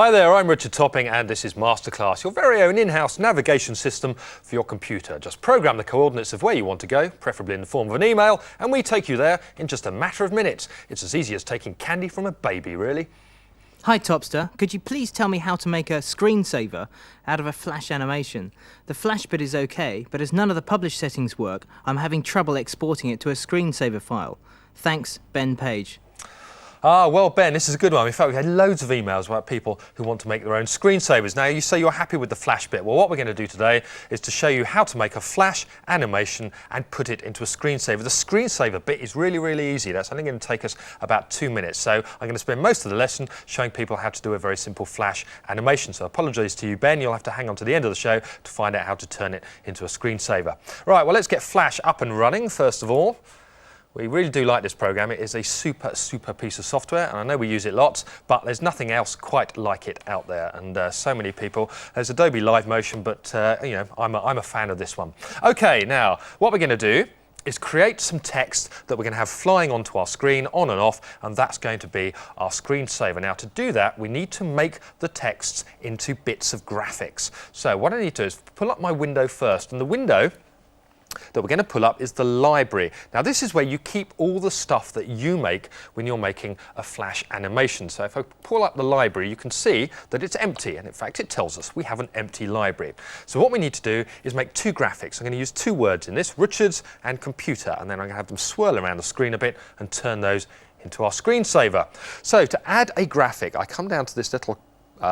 Hi there, I'm Richard Topping and this is Masterclass, your very own in-house navigation system for your computer. Just program the coordinates of where you want to go, preferably in the form of an email, and we take you there in just a matter of minutes. It's as easy as taking candy from a baby, really. Hi Topster, could you please tell me how to make a screensaver out of a Flash animation? The Flash bit is okay, but as none of the publish settings work, I'm having trouble exporting it to a screensaver file. Thanks, Ben Page. Well, Ben, this is a good one. In fact, we've had loads of emails about people who want to make their own screensavers. Now, you say you're happy with the Flash bit. Well, what we're going to do today is to show you how to make a Flash animation and put it into a screensaver. The screensaver bit is really, really easy. That's only going to take us about 2 minutes. So I'm going to spend most of the lesson showing people how to do a very simple Flash animation. So apologies to you, Ben. You'll have to hang on to the end of the show to find out how to turn it into a screensaver. Right, well, let's get Flash up and running, first of all. We really do like this program. It is a super piece of software, and I know we use it lots, but there's nothing else quite like it out there, and so many people. There's Adobe Live Motion, but you know, I'm a fan of this one. Okay, now what we're going to do is create some text that we're going to have flying onto our screen, on and off, and that's going to be our screensaver. Now, to do that, we need to make the texts into bits of graphics. So what I need to do is pull up my window first, and the window that we're going to pull up is the library. Now, this is where you keep all the stuff that you make when you're making a Flash animation. So if I pull up the library, you can see that it's empty, and in fact it tells us we have an empty library. So what we need to do is make two graphics. I'm going to use two words in this, Richards and computer, and then I'm going to have them swirl around the screen a bit and turn those into our screensaver. So to add a graphic, I come down to this little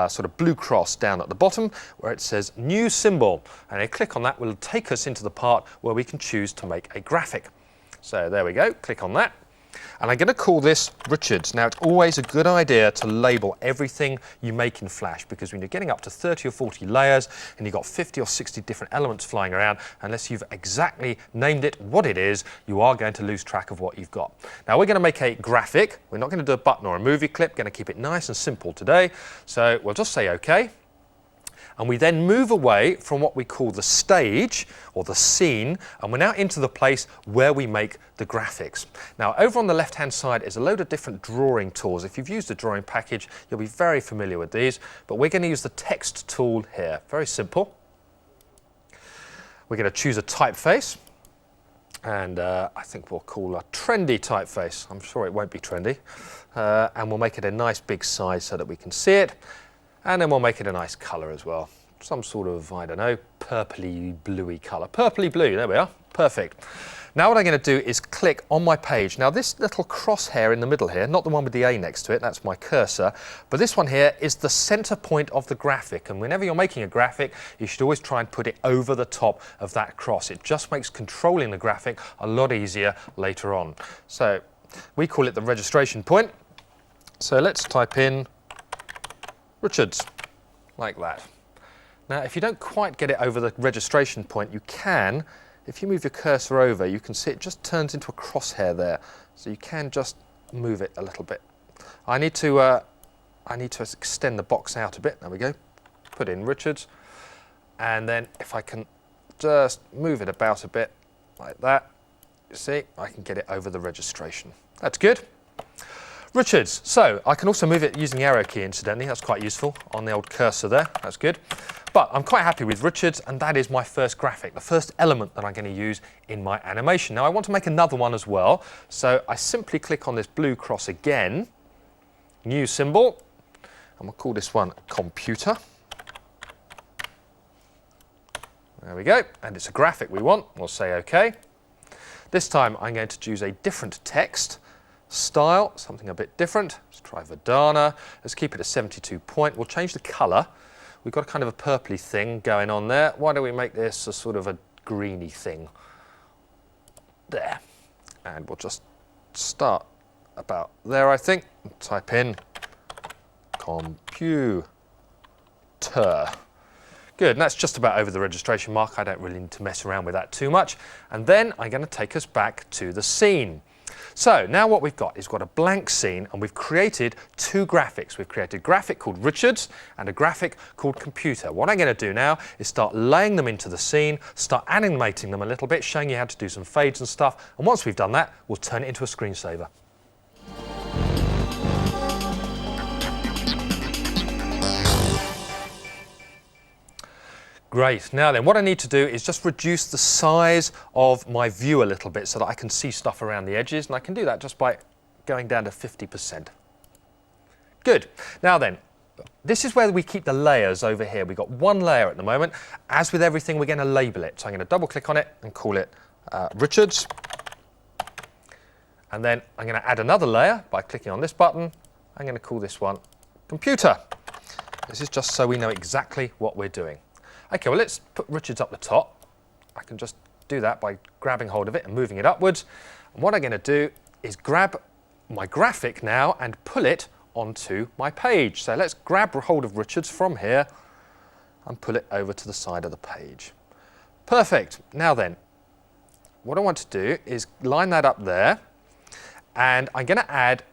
sort of blue cross down at the bottom where it says new symbol, and a click on that will take us into the part where we can choose to make a graphic. So there we go, click on that, and I'm going to call this Richards. Now, it's always a good idea to label everything you make in Flash, because when you're getting up to 30 or 40 layers and you've got 50 or 60 different elements flying around, unless you've exactly named it what it is, you are going to lose track of what you've got. Now, we're going to make a graphic. We're not going to do a button or a movie clip. We're going to keep it nice and simple today. So we'll just say OK. And we then move away from what we call the stage or the scene, and we're now into the place where we make the graphics. Now, over on the left-hand side is a load of different drawing tools. If you've used a drawing package, you'll be very familiar with these, but we're going to use the text tool here. Very simple. We're going to choose a typeface, and I think we'll call a trendy typeface. I'm sure it won't be trendy. And we'll make it a nice big size so that we can see it. And then we'll make it a nice colour as well. Some sort of, I don't know, purpley bluey colour. Purpley blue, there we are, perfect. Now what I'm going to do is click on my page. Now this little crosshair in the middle here, not the one with the A next to it, that's my cursor, but this one here is the centre point of the graphic, and whenever you're making a graphic, you should always try and put it over the top of that cross. It just makes controlling the graphic a lot easier later on. So we call it the registration point. So let's type in Richards, like that. Now, if you don't quite get it over the registration point, you can, if you move your cursor over, you can see it just turns into a crosshair there. So you can just move it a little bit. I need to extend the box out a bit. There we go. Put in Richards. And then if I can just move it about a bit, like that, you see, I can get it over the registration. That's good. Richards. So I can also move it using the arrow key, incidentally. That's quite useful on the old cursor there. That's good. But I'm quite happy with Richards, and that is my first graphic, the first element that I'm going to use in my animation. Now I want to make another one as well. So I simply click on this blue cross again, new symbol, and we'll call this one computer. There we go. And it's a graphic we want. We'll say OK. This time I'm going to choose a different text. Style, something a bit different. Let's try Verdana. Let's keep it at 72 point. We'll change the colour. We've got kind of a purpley thing going on there. Why don't we make this a sort of a greeny thing? There. And we'll just start about there, I think. Type in computer. Good, and that's just about over the registration mark. I don't really need to mess around with that too much. And then I'm going to take us back to the scene. So now what we've got is a blank scene, and we've created two graphics. We've created a graphic called Richards and a graphic called computer. What I'm going to do now is start laying them into the scene, start animating them a little bit, showing you how to do some fades and stuff. And once we've done that, we'll turn it into a screensaver. Great. Now then, what I need to do is just reduce the size of my view a little bit so that I can see stuff around the edges, and I can do that just by going down to 50%. Good. Now then, this is where we keep the layers over here. We've got one layer at the moment. As with everything, we're going to label it. So I'm going to double click on it and call it Richards. And then I'm going to add another layer by clicking on this button. I'm going to call this one Computer. This is just so we know exactly what we're doing. Okay, well, let's put Richards up the top. I can just do that by grabbing hold of it and moving it upwards. And what I'm going to do is grab my graphic now and pull it onto my page. So let's grab hold of Richards from here and pull it over to the side of the page. Perfect. Now then, what I want to do is line that up there, and I'm going to add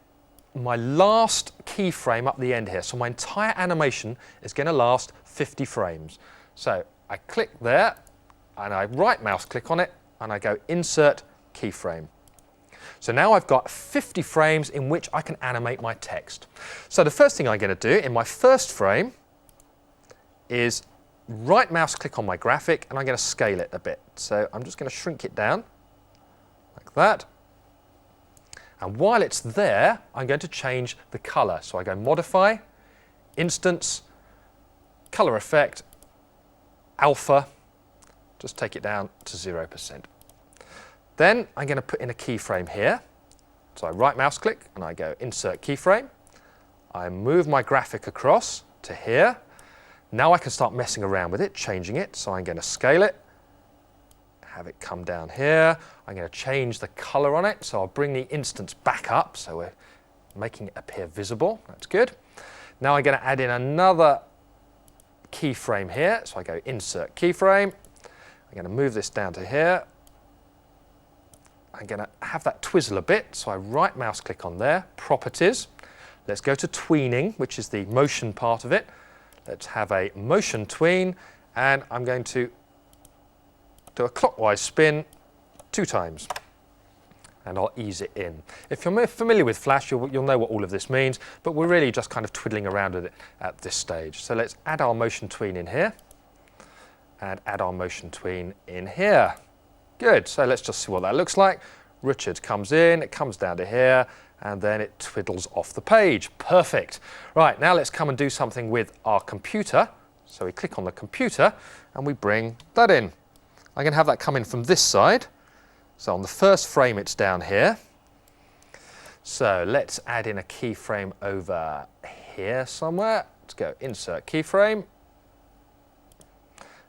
my last keyframe up the end here. So my entire animation is going to last 50 frames. So I click there and I right mouse click on it and I go Insert Keyframe. So now I've got 50 frames in which I can animate my text. So the first thing I'm going to do in my first frame is right mouse click on my graphic and I'm going to scale it a bit. So I'm just going to shrink it down like that. And while it's there, I'm going to change the color. So I go Modify, Instance, Color Effect, Alpha, just take it down to 0%. Then I'm going to put in a keyframe here. So I right mouse click and I go Insert Keyframe. I move my graphic across to here. Now I can start messing around with it, changing it. So I'm going to scale it, have it come down here. I'm going to change the color on it. So I'll bring the instance back up. So we're making it appear visible. That's good. Now I'm going to add in another keyframe here. So I go Insert Keyframe. I'm going to move this down to here. I'm going to have that twizzle a bit. So I right mouse click on there, Properties. Let's go to Tweening, which is the motion part of it. Let's have a motion tween, and I'm going to do a clockwise spin 2 times. And I'll ease it in. If you're familiar with Flash, you'll know what all of this means, but we're really just kind of twiddling around with it at this stage. So let's add our motion tween in here, and add our motion tween in here. Good, so let's just see what that looks like. Richard comes in, it comes down to here, and then it twiddles off the page. Perfect. Right, now let's come and do something with our computer. So we click on the computer, and we bring that in. I'm going to have that come in from this side. So on the first frame, it's down here. So let's add in a keyframe over here somewhere. Let's go Insert Keyframe.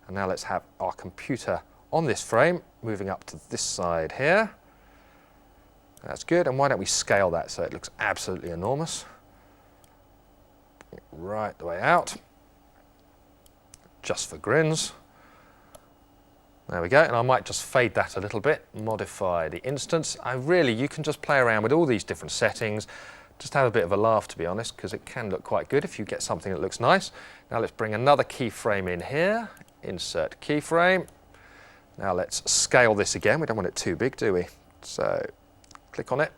And now let's have our computer on this frame, moving up to this side here. That's good. And why don't we scale that so it looks absolutely enormous? Right the way out. Just for grins. There we go, and I might just fade that a little bit, modify the instance. You can just play around with all these different settings, just have a bit of a laugh, to be honest, because it can look quite good if you get something that looks nice. Now let's bring another keyframe in here, Insert Keyframe. Now let's scale this again. We don't want it too big, do we? So click on it,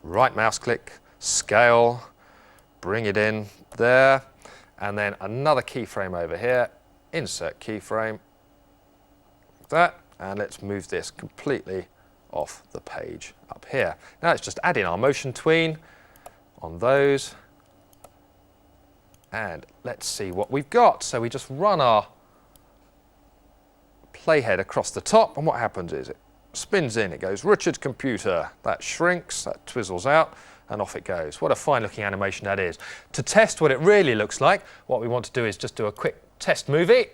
right mouse click, scale, bring it in there, and then another keyframe over here, Insert Keyframe, like that, and let's move this completely off the page up here. Now let's just add in our motion tween on those, and let's see what we've got. So we just run our playhead across the top, and what happens is it spins in, it goes Richard's computer, that shrinks, that twizzles out, and off it goes. What a fine looking animation that is. To test what it really looks like, what we want to do is just do a quick test movie.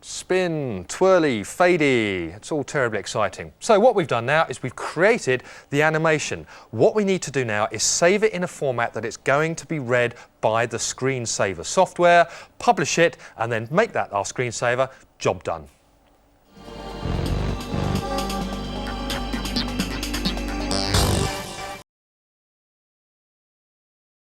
Spin, twirly, fadey, it's all terribly exciting. So what we've done now is we've created the animation. What we need to do now is save it in a format that it's going to be read by the screensaver software, publish it, and then make that our screensaver. Job done.